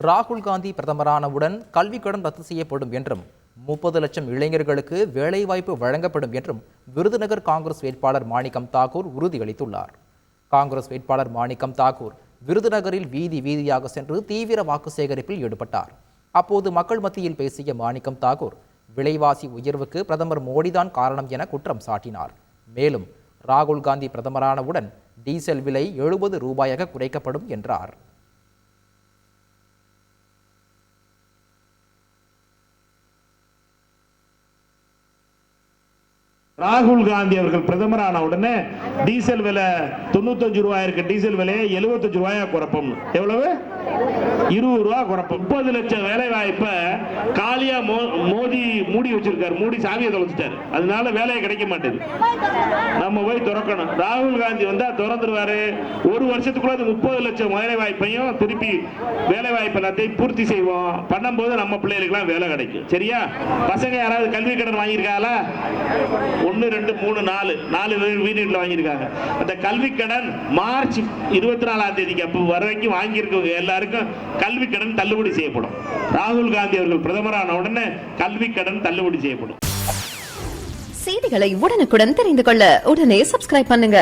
ராகுல் காந்தி பிரதமரானவுடன் கல்விக் கடன் ரத்து செய்யப்படும் என்றும் 30 லட்சம் இளைஞர்களுக்கு வேலைவாய்ப்பு வழங்கப்படும் என்றும் விருதுநகர் காங்கிரஸ் வேட்பாளர் மாணிக்கம் தாக்கூர் உறுதியளித்துள்ளார். காங்கிரஸ் வேட்பாளர் மாணிக்கம் தாக்கூர் விருதுநகரில் வீதி வீதியாக சென்று தீவிர வாக்கு சேகரிப்பில் ஈடுபட்டார். அப்போது மக்கள் மத்தியில் பேசிய மாணிக்கம் தாக்கூர் விலைவாசி உயர்வுக்கு பிரதமர் மோடிதான் காரணம் என குற்றம் சாட்டினார். மேலும் ராகுல் காந்தி பிரதமரானவுடன் டீசல் விலை 70 ரூபாயாக குறைக்கப்படும் என்றார். ராகுல் காந்தி அவர்கள் பிரதமரான உடனே டீசல் விலை 95 ரூபாய் இருக்கு, டீசல் விலையை 75 ரூபாயா குறைப்போம். எவ்வளவு? 20 ரூபா குறைப்போம். 30 லட்சம் வேலை வாய்ப்பை காலியா மோடி மூடி வச்சிருக்காரு. மூடி சாவியை தொலைச்சிட்டாரு. அதனால வேலையை கிடைக்க மாட்டேது. நம்ம போய் திறக்கணும். ராகுல் காந்தி வந்தா திறந்துருவாரு. ஒரு வருஷத்துக்குள்ள 30 லட்சம் வேலை வாய்ப்பையும் திருப்பி வேலை வாய்ப்பு எல்லாத்தையும் பூர்த்தி செய்வோம். பண்ணும்போது நம்ம பிள்ளைகளுக்கு வேலை கிடைக்கும். சரியா? பசங்க யாராவது கல்வி கடன் வாங்கியிருக்காங்களா? 1 2 3 4 வீடுல வாங்கியிருக்காங்க. அந்த கல்வி கடன் மார்ச் 24ஆம் தேதிக்கு அப்போ வரைக்கும் வாங்கியிருக்கவங்க எல்லாருக்கும் கல்வி கடன் தள்ளுபடி செய்யப்படும். ராகுல் காந்தி அவர்கள் பிரதமரான உடனே கல்வி கடன் தள்ளுபடி செய்யப்படும். செய்திகளை உடனுக்குடன் தெரிந்து கொள்ள உடனே சப்ஸ்கிரைப் பண்ணுங்க.